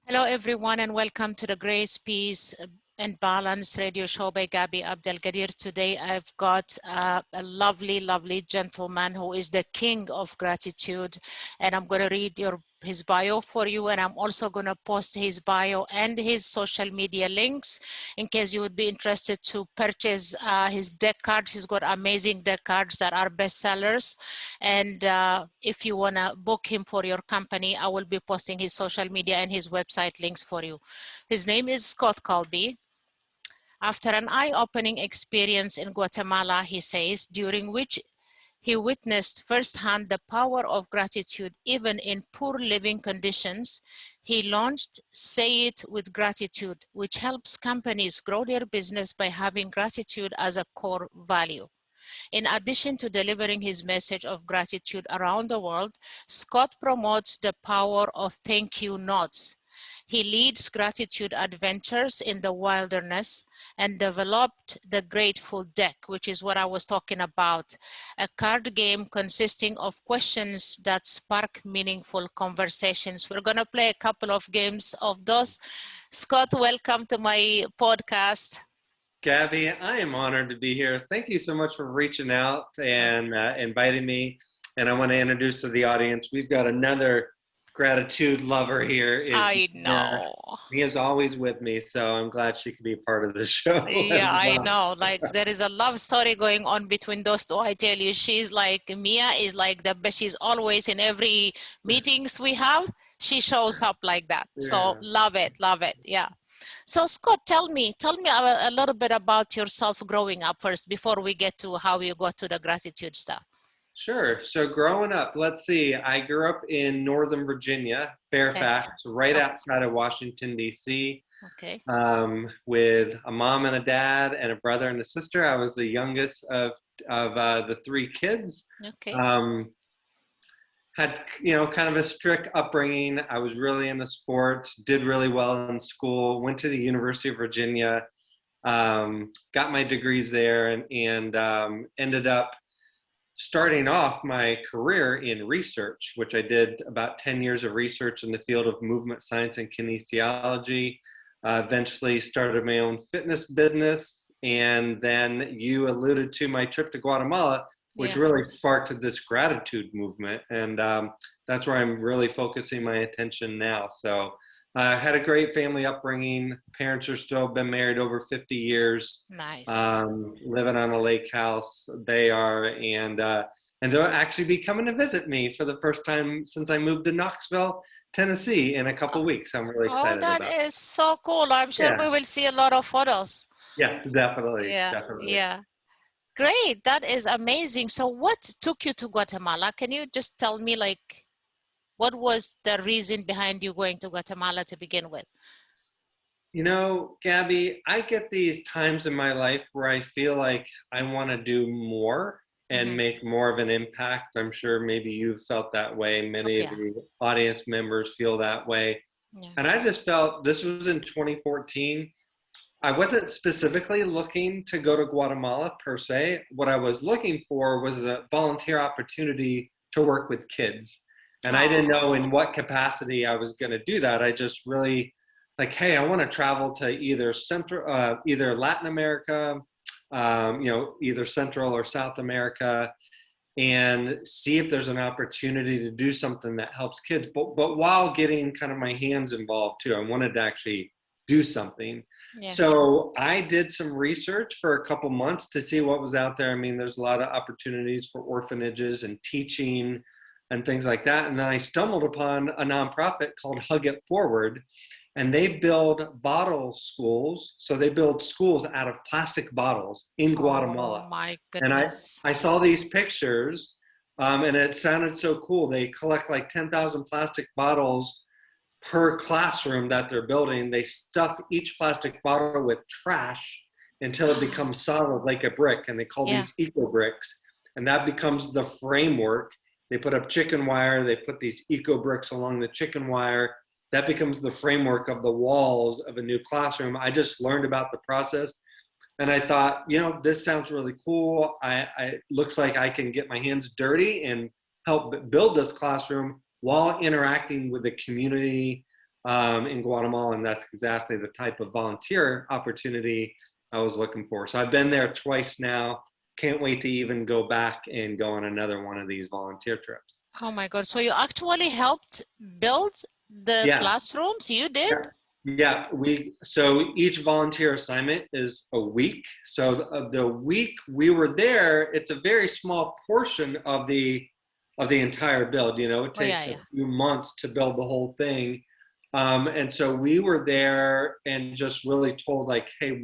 Hello, everyone, and welcome to the Grace, Peace, and Balance radio show by Gabi Abdelgadir. Today, I've got a lovely, lovely gentleman who is the king of gratitude, and I'm going to read his bio for you, and I'm also going to post his bio and his social media links in case you would be interested to purchase his deck cards. He's got amazing deck cards that are bestsellers, and if you want to book him for your company, I will be posting his social media and his website links for you. His name is Scott Colby. After an eye-opening experience in Guatemala, he says, during which he witnessed firsthand the power of gratitude even in poor living conditions, he launched Say It with Gratitude, which helps companies grow their business by having gratitude as a core value. In addition to delivering his message of gratitude around the world, Scott promotes the power of thank you notes. He leads gratitude adventures in the wilderness and developed the Grateful Deck, which is what I was talking about, a card game consisting of questions that spark meaningful conversations. We're going to play a couple of games of those. Scott, welcome to my podcast. Gabby, I am honored to be here. Thank you so much for reaching out and inviting me. And I want to introduce to the audience, we've got another gratitude lover here. I know. Mia is always with me, so I'm glad she could be a part of the show. Yeah, I know. Like there is a love story going on between those two. I tell you, she's like Mia is like the best. She's always in every meetings we have. She shows up like that. So Yeah. love it, love it. Yeah. So Scott, tell me a little bit about yourself growing up first before we get to how you got to the gratitude stuff. Sure. So growing up, let's see, I grew up in Northern Virginia, Fairfax, right outside of Washington, D.C. Okay. With a mom and a dad and a brother and a sister. I was the youngest of the three kids. Okay. Had kind of a strict upbringing. I was really into sports, did really well in school, went to the University of Virginia, got my degrees there, and ended up starting off my career in research, which I did about 10 years of research in the field of movement science and kinesiology. Eventually started my own fitness business, and then you alluded to my trip to Guatemala, which really sparked this gratitude movement, and that's where I'm really focusing my attention now. So I had a great family upbringing. Parents are still been married over 50 years. Nice. Living on a lake house, they are, and they'll actually be coming to visit me for the first time since I moved to Knoxville, Tennessee, in a couple weeks. I'm really excited about. Oh, that is so cool. I'm sure we will see a lot of photos. Yeah, definitely. Yeah, definitely. yeah. Great. That is amazing. So what took you to Guatemala? Can you just tell me, like, what was the reason behind you going to Guatemala to begin with? You know, Gabby, I get these times in my life where I feel like I want to do more and make more of an impact. I'm sure maybe you've felt that way. Many of the audience members feel that way. Yeah. And I just felt, this was in 2014. I wasn't specifically looking to go to Guatemala per se. What I was looking for was a volunteer opportunity to work with kids. And I didn't know in what capacity I was going to do that. I just really like, hey, I want to travel to either Latin America, either Central or South America, and see if there's an opportunity to do something that helps kids. But while getting kind of my hands involved too, I wanted to actually do something. Yeah. So I did some research for a couple months to see what was out there. I mean, there's a lot of opportunities for orphanages and teaching and things like that. And then I stumbled upon a nonprofit called Hug It Forward, and they build bottle schools. So they build schools out of plastic bottles in Guatemala. Oh my goodness. And I saw these pictures, and it sounded so cool. They collect like 10,000 plastic bottles per classroom that they're building. They stuff each plastic bottle with trash until it becomes solid like a brick, and they call these eco bricks, and that becomes the framework. They put up chicken wire, they put these eco bricks along the chicken wire, that becomes the framework of the walls of a new classroom. I just learned about the process, and I thought, this sounds really cool. It looks like I can get my hands dirty and help build this classroom while interacting with the community, in Guatemala, and that's exactly the type of volunteer opportunity I was looking for. So I've been there twice now. Can't wait to even go back and go on another one of these volunteer trips. Oh my God. So you actually helped build the Yeah. classrooms? You did? Yeah, so each volunteer assignment is a week. So the week we were there, it's a very small portion of the entire build. You know, it Oh, yeah, takes a yeah. few months to build the whole thing. And so we were there and just really told like, hey,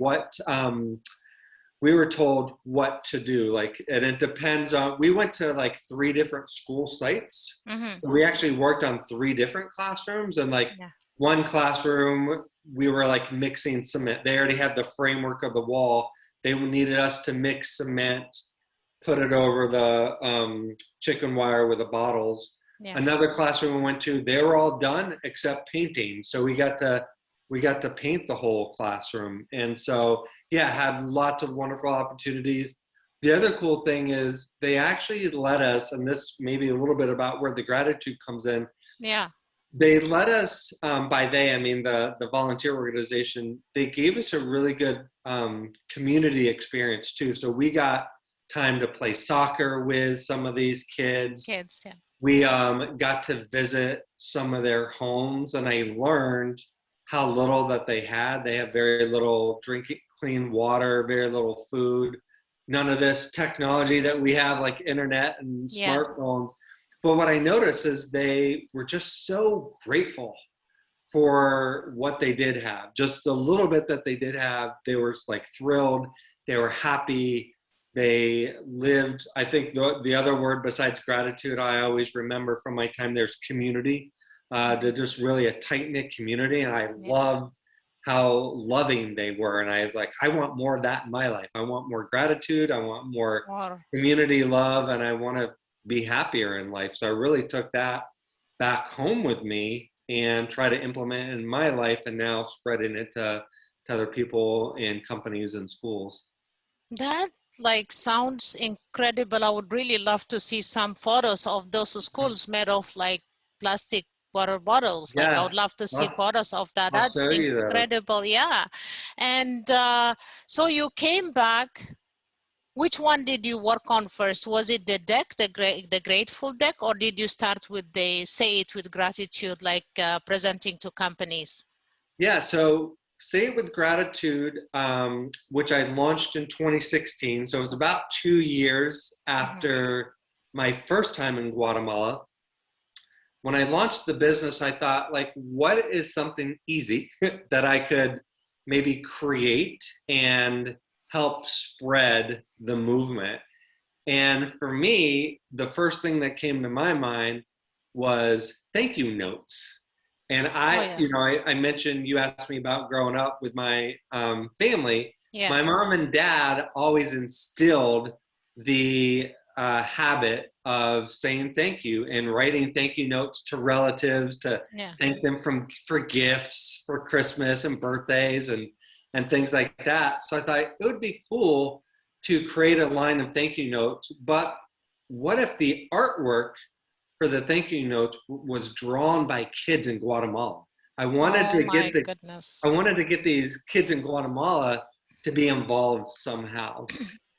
we were told what to do. Like, and it depends on, we went to like 3 different school sites. Mm-hmm. We actually worked on 3 different classrooms, and like Yeah. one classroom, we were like mixing cement. They already had the framework of the wall. They needed us to mix cement, put it over the chicken wire with the bottles. Yeah. Another classroom we went to, they were all done except painting. So we got to paint the whole classroom. And so, yeah, had lots of wonderful opportunities. The other cool thing is they actually let us, and this may be a little bit about where the gratitude comes in. Yeah. They let us, by they, I mean the volunteer organization, they gave us a really good community experience too. So we got time to play soccer with some of these kids. Kids, yeah. We got to visit some of their homes, and I learned how little that they had. They have very little drinking clean water, very little food, none of this technology that we have like internet and Yeah. smartphones. But what I noticed is they were just so grateful for what they did have. Just the little bit that they did have, they were like thrilled. They were happy. They lived, I think the other word besides gratitude I always remember from my time there's community. They're just really a tight-knit community, and I love how loving they were. And I was like, I want more of that in my life. I want more gratitude. I want more community love, and I want to be happier in life. So I really took that back home with me and try to implement it in my life, and now spreading it to other people in companies and schools. That like sounds incredible. I would really love to see some photos of those schools made of like plastic water bottles. Like I would love to see photos of that. I'll That's show you those. incredible. Yeah. And so you came back. Which one did you work on first? Was it the deck, the Grateful Deck, or did you start with the Say It with Gratitude, like presenting to companies? Yeah, so Say It with Gratitude, which I launched in 2016. So it was about 2 years after my first time in Guatemala. When I launched the business, I thought, like, what is something easy that I could maybe create and help spread the movement? And for me, the first thing that came to my mind was thank you notes. And I mentioned, you asked me about growing up with my family. Yeah. My mom and dad always instilled the habit of saying thank you and writing thank you notes to relatives to thank them for gifts for Christmas and birthdays and things like that. So I thought it would be cool to create a line of thank you notes, but what if the artwork for the thank you notes was drawn by kids in Guatemala? I wanted to get these kids in Guatemala to be involved somehow.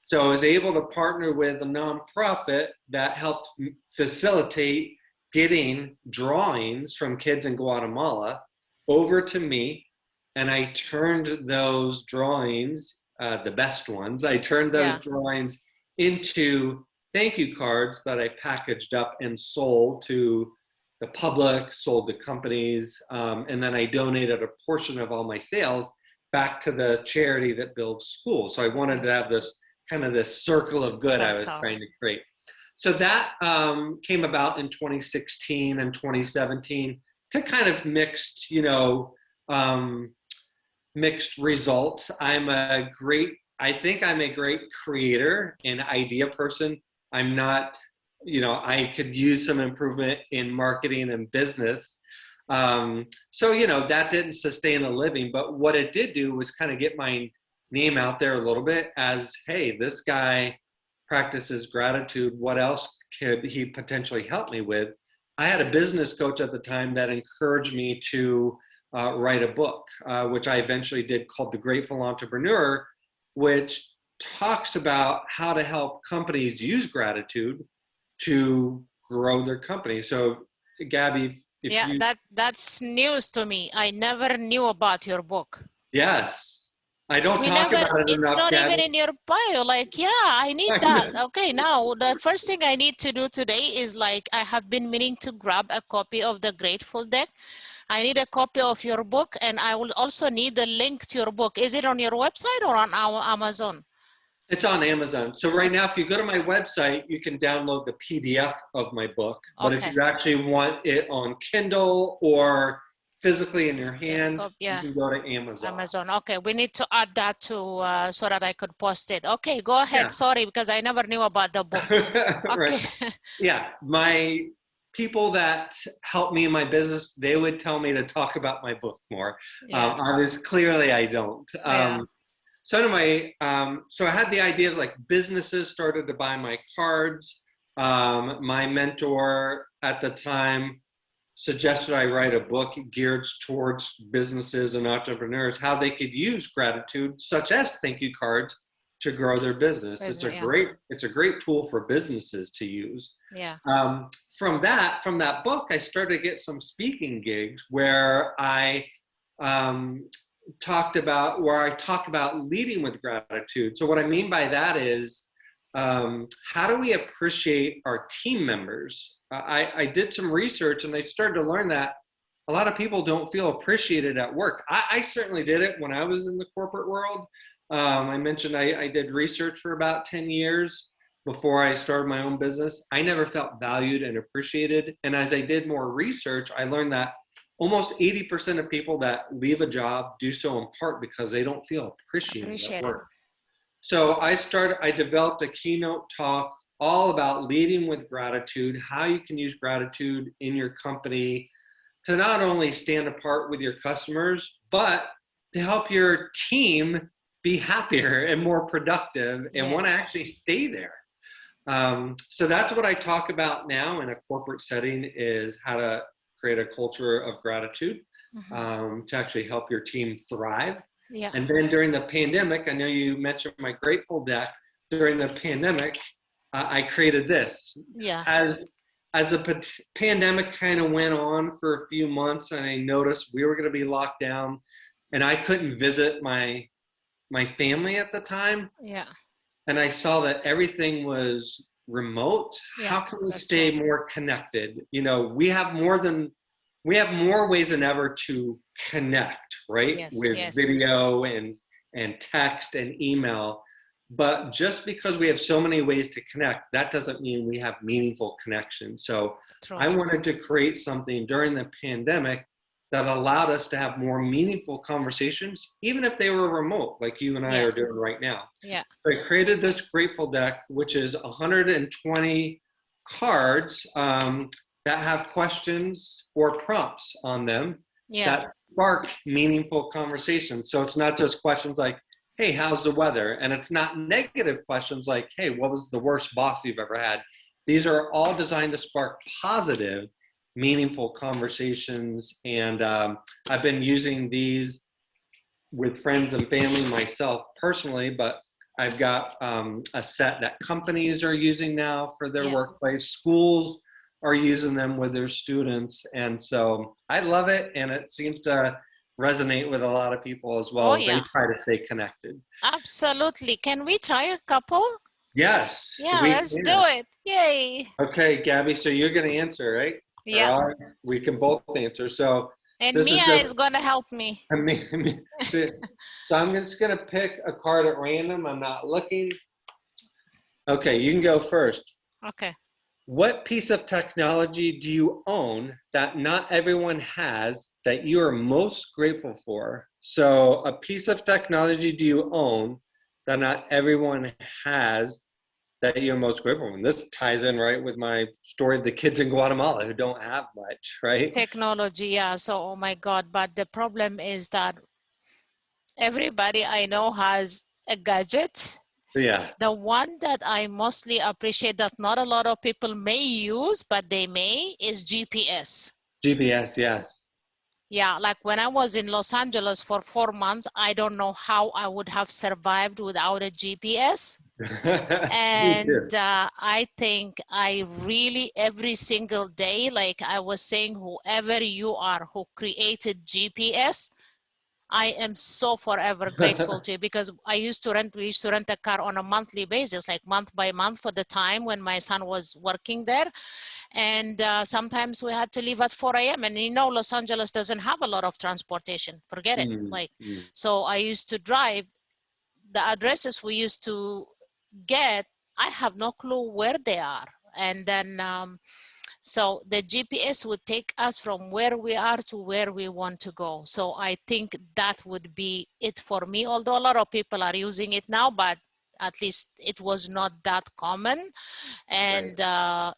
So I was able to partner with a nonprofit that helped facilitate getting drawings from kids in Guatemala over to me, and I turned those drawings, the best ones, I turned those drawings into thank you cards that I packaged up and sold to the public, sold to companies, and then I donated a portion of all my sales back to the charity that builds schools. So I wanted to have this kind of this circle of good I was trying to create. So that came about in 2016 and 2017 to kind of mixed, mixed results. I think I'm a great creator and idea person. I'm not, I could use some improvement in marketing and business. So, that didn't sustain a living, but what it did do was kind of get my name out there a little bit as, hey, this guy practices gratitude. What else could he potentially help me with? I had a business coach at the time that encouraged me to write a book, which I eventually did, called The Grateful Entrepreneur, which talks about how to help companies use gratitude to grow their company. So, Gabby, if Yeah, you... that's news to me. I never knew about your book. Yes. I don't talk about it It's enough, not Gabby. even in your bio. Like, yeah, I need that. Okay, now the first thing I need to do today is, like, I have been meaning to grab a copy of the Grateful Deck. I need a copy of your book, and I will also need the link to your book. Is it on your website or on our Amazon? It's on Amazon. So right now, if you go to my website, you can download the PDF of my book. But if you actually want it on Kindle or physically in your hand, you can go to Amazon. Amazon. Okay, we need to add that to so that I could post it. Okay, go ahead. Yeah. Sorry, because I never knew about the book. Okay. Right. Yeah, my people that help me in my business, they would tell me to talk about my book more. Yeah. Obviously, clearly I don't. So anyway, so I had the idea of, like, businesses started to buy my cards. My mentor at the time suggested I write a book geared towards businesses and entrepreneurs, how they could use gratitude, such as thank you cards, to grow their business. It's a great tool for businesses to use. Yeah. From that book, I started to get some speaking gigs where I talk about leading with gratitude. So what I mean by that is, how do we appreciate our team members? I did some research and I started to learn that a lot of people don't feel appreciated at work. I certainly did it when I was in the corporate world. I mentioned I did research for about 10 years before I started my own business. I never felt valued and appreciated. And as I did more research, I learned that almost 80% of people that leave a job do so in part because they don't feel appreciated at work. So I developed a keynote talk all about leading with gratitude, how you can use gratitude in your company to not only stand apart with your customers, but to help your team be happier and more productive and want to actually stay there. So that's what I talk about now in a corporate setting, is how to create a culture of gratitude to actually help your team thrive. Yeah. And then during the pandemic, I know you mentioned my Grateful Deck. During the pandemic, I created this. Yeah. As the pandemic kind of went on for a few months, and I noticed we were going to be locked down, and I couldn't visit my family at the time. Yeah. And I saw that everything was remote. Yeah, how can we stay more connected? You know, we have more ways than ever to connect, right? Yes, with video and text and email. But just because we have so many ways to connect, that doesn't mean we have meaningful connections. So I wanted to create something during the pandemic that allowed us to have more meaningful conversations, even if they were remote, like you and I are doing right now. Yeah. So I created this Grateful Deck, which is 120 cards that have questions or prompts on them that spark meaningful conversations. So it's not just questions like, hey, how's the weather? And it's not negative questions like, hey, what was the worst boss you've ever had? These are all designed to spark positive, meaningful conversations. And I've been using these with friends and family myself personally, but I've got a set that companies are using now for their workplace. Schools are using them with their students. And so I love it. And it seems to resonate with a lot of people as well. They try to stay connected. Absolutely. Can we try a couple? Yes. Yeah, let's do it. Yay. Okay, Gabby, so you're going to answer, right? Yeah. We can both answer. So, and Mia is going to help me. So I'm just going to pick a card at random. I'm not looking. Okay, you can go first. Okay. What piece of technology do you own that not everyone has that you are most grateful for? So a piece of technology do you own that not everyone has that you're most grateful for? And this ties in right with my story of the kids in Guatemala who don't have much, right? Technology, yeah. So, oh my God. But the problem is that everybody I know has a gadget. Yeah. The one that I mostly appreciate that not a lot of people may use, but they may, is GPS. GPS, yes. Yeah, like when I was in Los Angeles for 4 months, I don't know how I would have survived without a GPS. Me too. And I think I really, every single day, like I was saying, whoever you are who created GPS, I am so forever grateful to you, because we used to rent a car on a monthly basis, like month by month for the time when my son was working there. And sometimes we had to leave at 4 a.m. And you know, Los Angeles doesn't have a lot of transportation. Forget it. Mm, Like, mm. so I used to drive the addresses we used to get. I have no clue where they are. And then, so the GPS would take us from where we are to where we want to go. So I think that would be it for me, although a lot of people are using it now, but at least it was not that common. And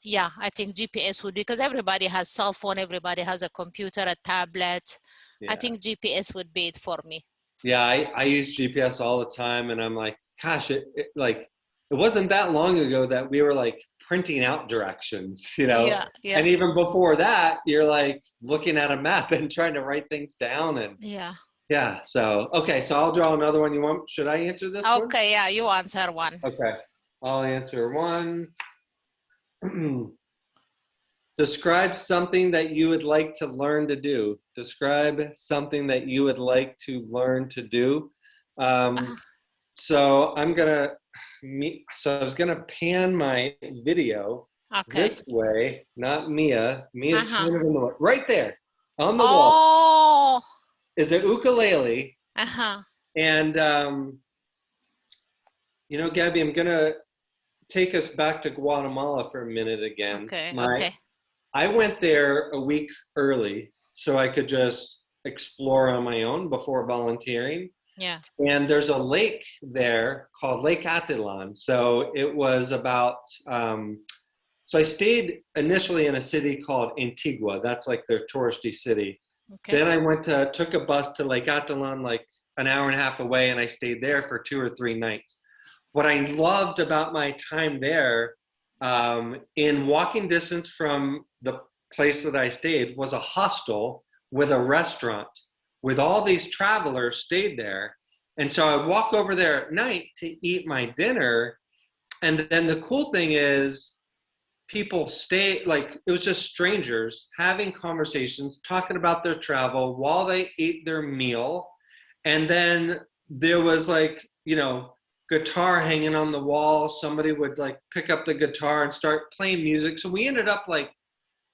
yeah, I think GPS would, because everybody has cell phone, everybody has a computer, a tablet. I Yeah. think GPS would be it for me. Yeah, I use GPS all the time, and I'm like, gosh, like it wasn't that long ago that we were like printing out directions, you know. Yeah, yeah, And even before that, you're like looking at a map and trying to write things down. And yeah. yeah, so okay, so I'll draw another one. You want? Should I answer this one? Okay, yeah, you answer one. Okay, I'll answer one. Describe something that you would like to learn to do. Describe something that you would like to learn to do. Um, so I'm gonna, so I was gonna pan my video Okay. this way, not Mia. Mia's Uh-huh. kind of in the way. Right there on the wall Oh, is a ukulele. uh-huh. And, you know, Gabby, I'm gonna take us back to Guatemala for a minute again. Okay, okay. I went there a week early so I could just explore on my own before volunteering. Yeah. And there's a lake there called Lake Atilan. So it was about, so I stayed initially in a city called Antigua. That's like their touristy city. Okay. Then I took a bus to Lake Atilan, like an hour and a half away, and I stayed there for 2 or 3 nights. What I loved about my time there, in walking distance from the place that I stayed, was a hostel with a restaurant with all these travelers stayed there. And so I would walk over there at night to eat my dinner. And then the cool thing is, people stay, like, it was just strangers having conversations, talking about their travel while they ate their meal. And then there was, like, you know, guitar hanging on the wall. Somebody would like pick up the guitar and start playing music. So we ended up like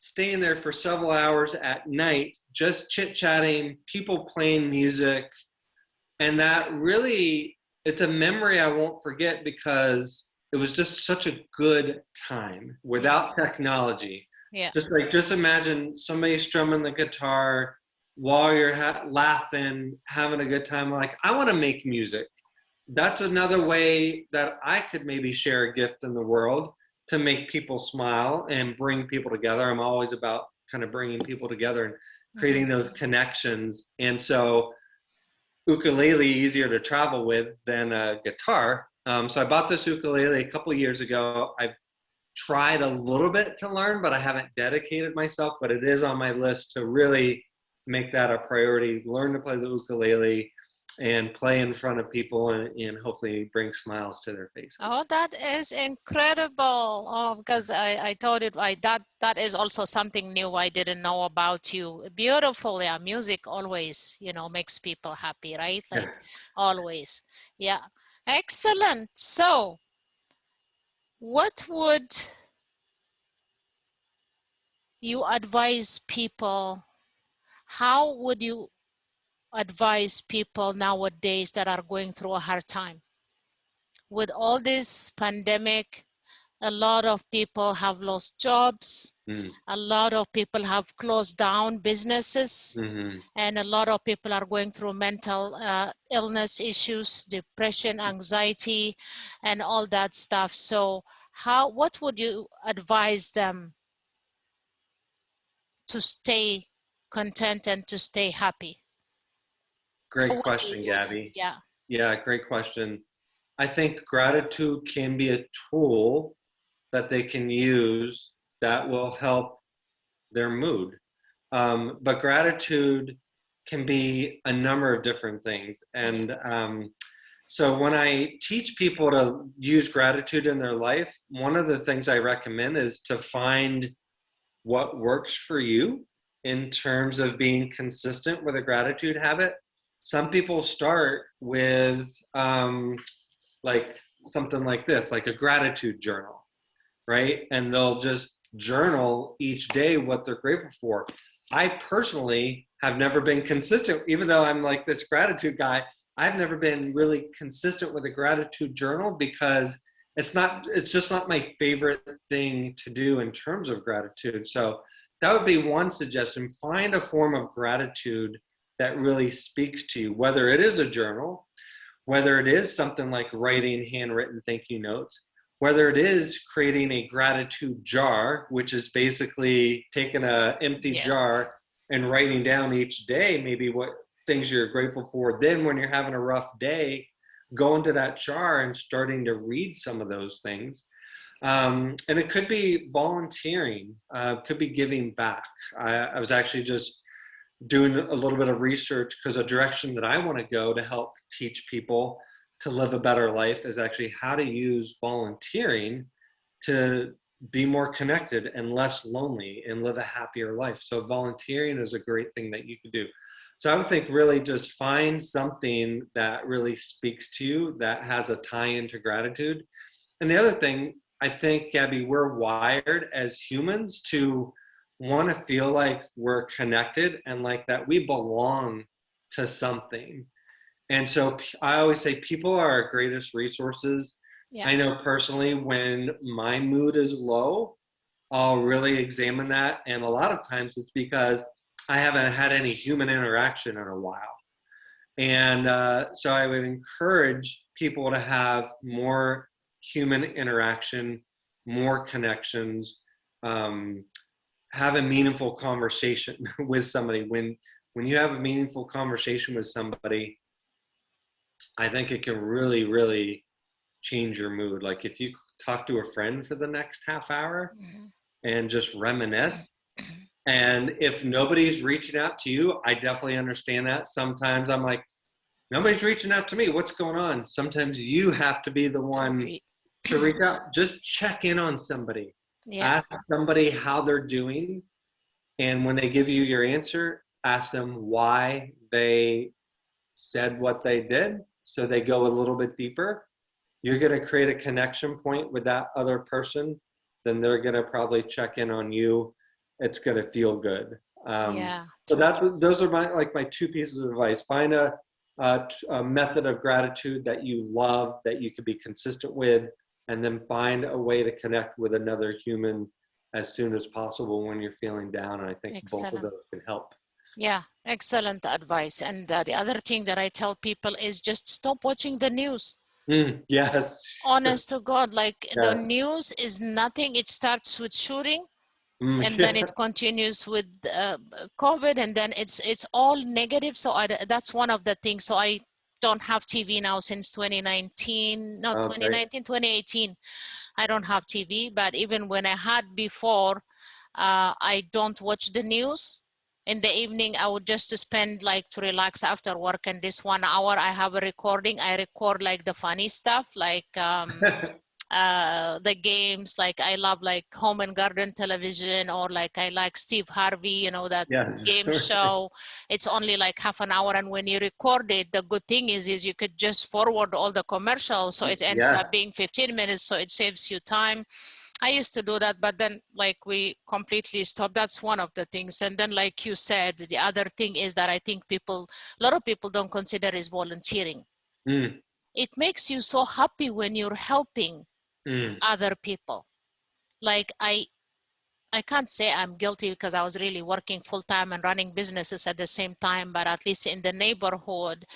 staying there for several hours at night, just chit chatting, people playing music. And that really, it's a memory I won't forget because it was just such a good time without technology. Yeah. Just imagine somebody strumming the guitar while you're laughing, having a good time. Like, I want to make music. That's another way that I could maybe share a gift in the world to make people smile and bring people together. I'm always about kind of bringing people together and creating those connections. And so ukulele easier to travel with than a guitar. So I bought this ukulele a couple years ago. I've tried a little bit to learn, but I haven't dedicated myself, but it is on my list to really make that a priority, learn to play the ukulele and play in front of people and hopefully bring smiles to their faces. Oh, that is incredible. Oh, because I thought that is also something new I didn't know about you. Beautiful. Yeah, music always, you know, makes people happy, right? Like always. Yeah. Excellent. So, what would you advise people? How would you advise people nowadays that are going through a hard time? With all this pandemic, a lot of people have lost jobs. A lot of people have closed down businesses. And a lot of people are going through mental illness issues, depression, anxiety, and all that stuff. So what would you advise them to stay content and to stay happy? How Great would they question, do that? Gabby. Yeah. Yeah, great question. I think gratitude can be a tool that they can use that will help their mood. But gratitude can be a number of different things. And so when I teach people to use gratitude in their life, one of the things I recommend is to find what works for you in terms of being consistent with a gratitude habit. Some people start with like something like this, like a gratitude journal, right? And they'll just journal each day what they're grateful for. I personally have never been consistent, even though I'm like this gratitude guy. I've never been really consistent with a gratitude journal because it's just not my favorite thing to do in terms of gratitude. So that would be one suggestion. Find a form of gratitude that really speaks to you, whether it is a journal, whether it is something like writing handwritten thank you notes, whether it is creating a gratitude jar, which is basically taking an empty jar and writing down each day maybe what things you're grateful for. Then when you're having a rough day, go into that jar and starting to read some of those things. And it could be volunteering, could be giving back. I was actually just doing a little bit of research because a direction that I want to go to help teach people to live a better life is actually how to use volunteering to be more connected and less lonely and live a happier life. So volunteering is a great thing that you could do. So I would think really just find something that really speaks to you that has a tie into gratitude. And the other thing, I think, Gabby, we're wired as humans to want to feel like we're connected and like that we belong to something. And so I always say people are our greatest resources. I know personally when my mood is low, I'll really examine that. And a lot of times it's because I haven't had any human interaction in a while. And so I would encourage people to have more human interaction, more connections, have a meaningful conversation with somebody. When you have a meaningful conversation with somebody, I think it can really, really change your mood. Like if you talk to a friend for the next half hour and just reminisce, and if nobody's reaching out to you, I definitely understand that. Sometimes I'm like, nobody's reaching out to me. What's going on? Sometimes you have to be the one to reach out. Just check in on somebody. Ask somebody how they're doing. And when they give you your answer, ask them why they said what they did. So they go a little bit deeper. You're going to create a connection point with that other person. Then they're going to probably check in on you. It's going to feel good. So those are my two pieces of advice. Find a method of gratitude that you love, that you can be consistent with, and then find a way to connect with another human as soon as possible when you're feeling down. And I think both of those can help. Yeah, excellent advice. And the other thing that I tell people is just stop watching the news. Yes. Honest to God, like the news is nothing. It starts with shooting. And then it continues with COVID, and then it's all negative. So that's one of the things. So I don't have TV now since 2019, no, 2019, 2018. I don't have TV, but even when I had before, I don't watch the news. In the evening, I would just spend like to relax after work, and this 1 hour I have a recording. I record like the funny stuff, like the games. Like I love like home and garden television, or like I like Steve Harvey, you know, that game show. It's only like half an hour, and when you record it, the good thing is you could just forward all the commercials, so it ends up being 15 minutes, so it saves you time. I used to do that, but then like we completely stopped. That's one of the things. And then like you said, the other thing is that I think a lot of people don't consider is volunteering. It makes you so happy when you're helping other people. Like I can't say I'm guilty because I was really working full time and running businesses at the same time, but at least in the neighborhood,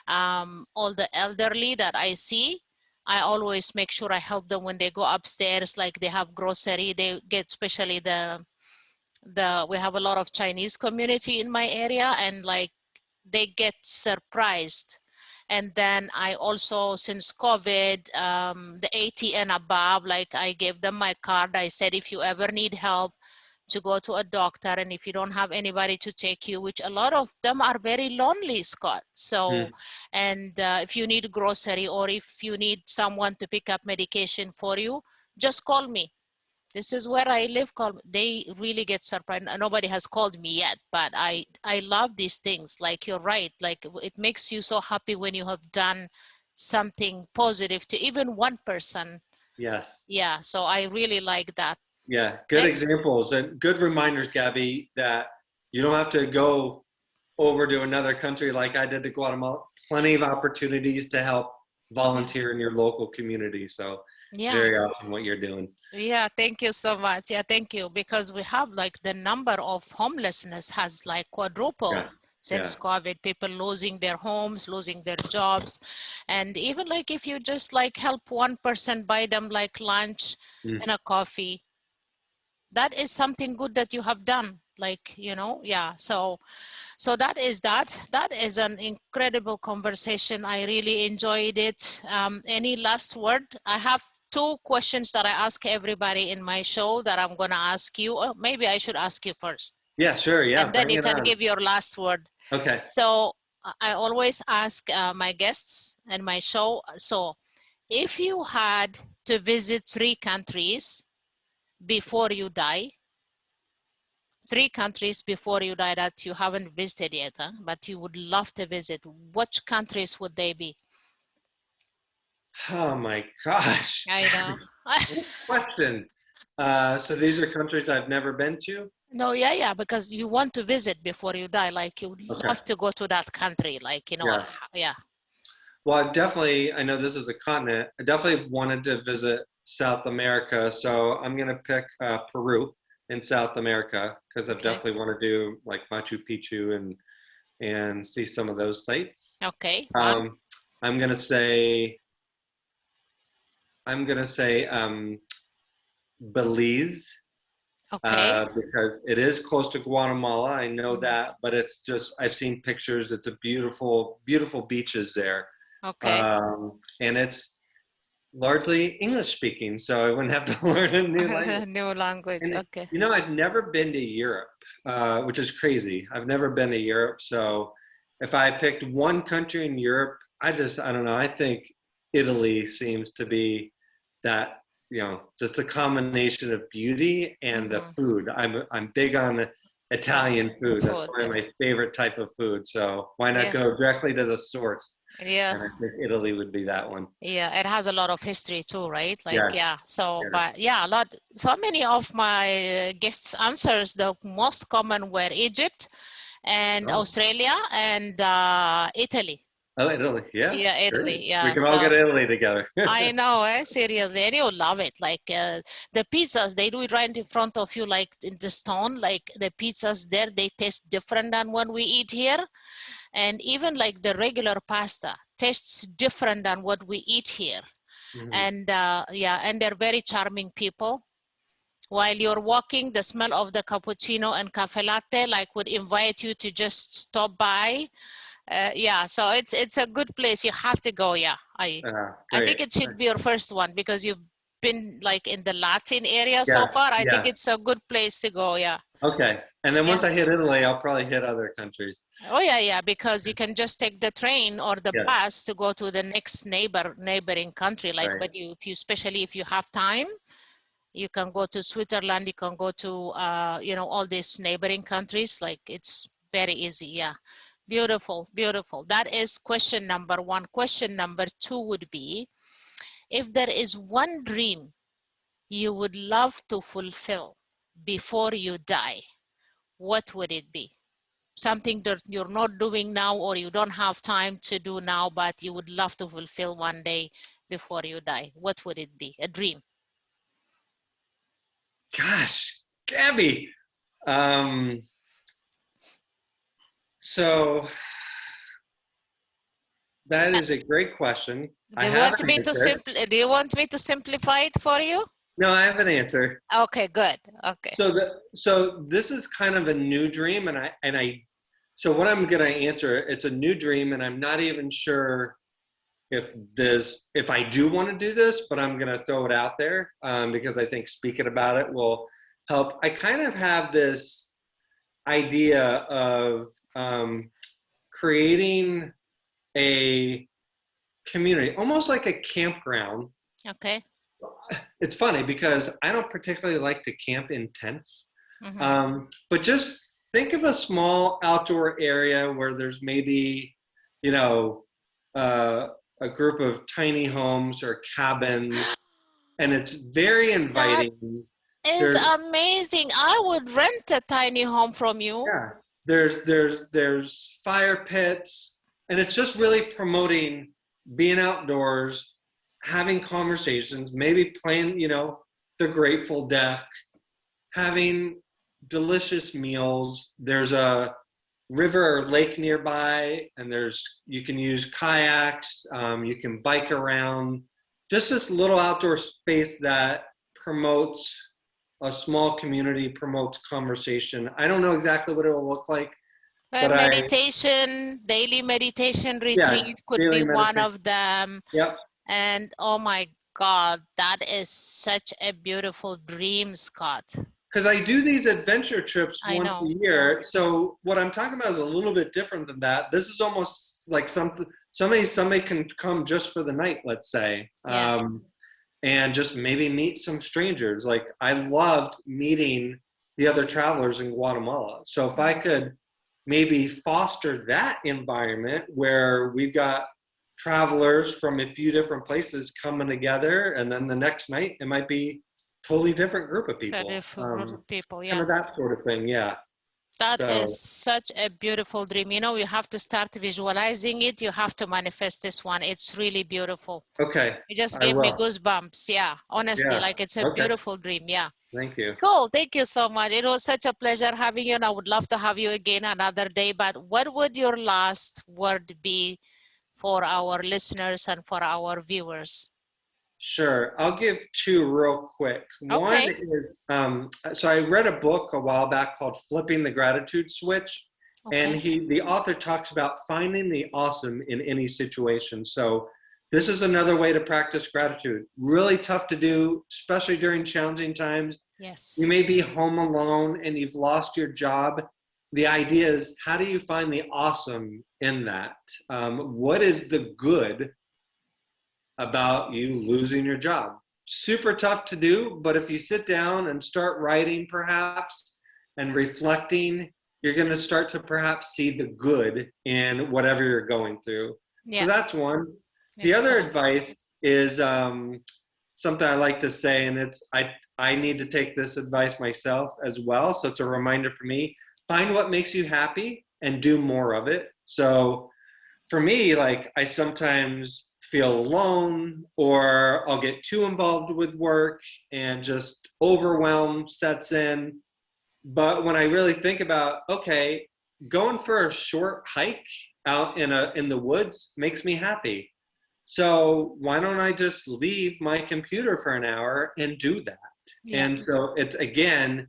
all the elderly that I see, I always make sure I help them when they go upstairs, like they have grocery, they get, especially we have a lot of Chinese community in my area, and like they get surprised. And then I also, since COVID, the 80 and above, like I gave them my card. I said, if you ever need help, to go to a doctor, and if you don't have anybody to take you, which a lot of them are very lonely, Scott. So, and if you need grocery or if you need someone to pick up medication for you, just call me. This is where I live. They really get surprised. Nobody has called me yet, but I love these things. Like, you're right. Like, it makes you so happy when you have done something positive to even one person. Yes. Yeah. So I really like that. Yeah. Good examples and good reminders, Gabby, that you don't have to go over to another country like I did to Guatemala. Plenty of opportunities to help volunteer in your local community. So it's very awesome what you're doing. Yeah, thank you so much. Yeah, thank you. Because we have like the number of homelessness has like quadrupled since COVID, people losing their homes, losing their jobs. And even like if you just like help one person, buy them like lunch and a coffee, that is something good that you have done. Like, you know, yeah. So that is an incredible conversation. I really enjoyed it. Any last word? I have two questions that I ask everybody in my show that I'm going to ask you. Or maybe I should ask you first. Yeah, sure. Yeah. And then you can give your last word. Okay. So I always ask my guests and my show. So if you had to visit 3 countries before you die, 3 countries before you die that you haven't visited yet, but you would love to visit, which countries would they be? Oh my gosh. I know. Good question. So these are countries I've never been to? No, yeah, because you want to visit before you die. Like, you would love to go to that country. Like, you know, yeah. Well, I know this is a continent. I definitely wanted to visit South America. So I'm going to pick Peru in South America because I definitely want to do like Machu Picchu and see some of those sites. Okay. I'm going to say Belize. Okay. Because it is close to Guatemala. I know that, but it's just, I've seen pictures. It's a beautiful, beautiful beaches there. Okay. And it's largely English speaking, so I wouldn't have to learn a new language. New language. And, okay. You know, I've never been to Europe, which is crazy. I've never been to Europe. So if I picked one country in Europe, I don't know. I think Italy seems to be that, you know, just a combination of beauty and the food. I'm big on Italian food. That's one of my favorite type of food. So why not go directly to the source? Yeah. And I think Italy would be that one. Yeah, it has a lot of history too, right? Like, so, but yeah, a lot. So many of my guests' answers, the most common were Egypt and Australia and Italy. Oh, Italy, yeah. Yeah, Italy, yeah. We can all go to Italy together. I know, seriously, and you'll love it. Like the pizzas, they do it right in front of you, like in the stone. Like the pizzas there, they taste different than what we eat here. And even like the regular pasta tastes different than what we eat here. And and they're very charming people. While you're walking, the smell of the cappuccino and cafe latte like would invite you to just stop by. So it's a good place. You have to go. I think it should be your first one because you've been like in the Latin area so far. I think it's a good place to go. Okay. And then once I hit Italy, I'll probably hit other countries. Oh yeah, because you can just take the train or the bus to go to the next neighboring country. Like, but especially if you have time, you can go to Switzerland. You can go to all these neighboring countries. Like, it's very easy. Yeah, beautiful, beautiful. That is question number 1. Question number 2 would be, if there is one dream you would love to fulfill before you die, what would it be? Something that you're not doing now or you don't have time to do now, but you would love to fulfill one day before you die. What would it be? A dream. Gosh, Gabby. So that is a great question. Do you want me to simplify it for you? No, I have an answer. Okay, good. Okay. So this is kind of a new dream, so what I'm going to answer, it's a new dream, and I'm not even sure if I do want to do this, but I'm going to throw it out there because I think speaking about it will help. I kind of have this idea of creating a community, almost like a campground. Okay. It's funny because I don't particularly like to camp in tents, but just think of a small outdoor area where there's maybe, you know, a group of tiny homes or cabins, and it's very That inviting. is There's amazing. I would rent a tiny home from you. yeah, there's fire pits, and it's just really promoting being outdoors, having conversations, maybe playing, the Grateful Dead, having delicious meals. There's a river or lake nearby, and you can use kayaks, you can bike around. Just this little outdoor space that promotes a small community, promotes conversation. I don't know exactly what it will look like, but Meditation, daily meditation yeah, retreat could daily be one meditation. of them. Yep. And oh my God, that is such a beautiful dream, Scott. Because I do these adventure trips I once a know. year. So what I'm talking about is a little bit different than that. This is almost like somebody can come just for the night, let's say. Yeah. And just maybe meet some strangers. Like I loved meeting the other travelers in Guatemala. So if I could maybe foster that environment where we've got travelers from a few different places coming together, and then the next night it might be totally different group of people. Group of people, Kind yeah. of that sort of thing, yeah. That So, is such a beautiful dream. You have to start visualizing it. You have to manifest this one. It's really beautiful. okay. You just I gave me will. goosebumps. Yeah, honestly, Yeah. like it's a Okay. beautiful dream. Yeah. Thank you. Cool. Thank you so much. It was such a pleasure having you, and I would love to have you again another day. But what would your last word be for our listeners and for our viewers? Sure. I'll give two real quick. One Okay. is so I read a book a while back called Flipping the Gratitude Switch. And Okay. the author talks about finding the awesome in any situation. So this is another way to practice gratitude. Really tough to do, especially during challenging times. Yes. You may be home alone and you've lost your job. The idea is, how do you find the awesome in that? What is the good about you losing your job? Super tough to do, but if you sit down and start writing perhaps and reflecting, you're going to start to perhaps see the good in whatever you're going through. Yeah. So that's one. The Excellent. other advice is something I like to say, and I need to take this advice myself as well. So it's a reminder for me. Find what makes you happy and do more of it. So for me, like I sometimes feel alone, or I'll get too involved with work and just overwhelm sets in. But when I really think about, okay, going for a short hike out in the woods makes me happy. So why don't I just leave my computer for an hour and do that? Yeah. And so it's, again,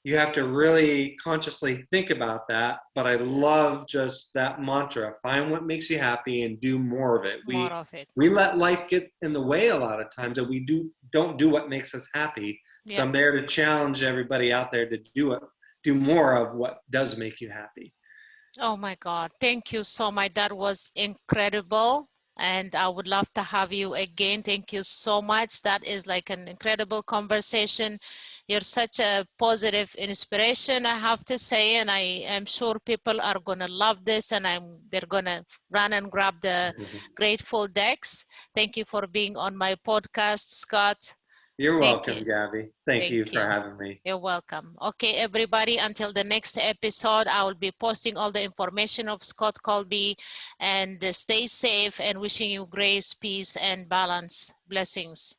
you have to really consciously think about that. But I love just that mantra: find what makes you happy and do more of it. More of it. We let life get in the way a lot of times, and we don't do what makes us happy. Yeah. So I'm there to challenge everybody out there to do more of what does make you happy. Oh my God, thank you so much. That was incredible. And I would love to have you again. Thank you so much. That is like an incredible conversation. You're such a positive inspiration, I have to say, and I am sure people are gonna love this, and they're gonna run and grab the Grateful Decks. Thank you for being on my podcast, Scott. You're welcome, Gabby. Thank you for having me. You're welcome. Okay, everybody, until the next episode, I will be posting all the information of Scott Colby, and stay safe, and wishing you grace, peace, and balance. Blessings.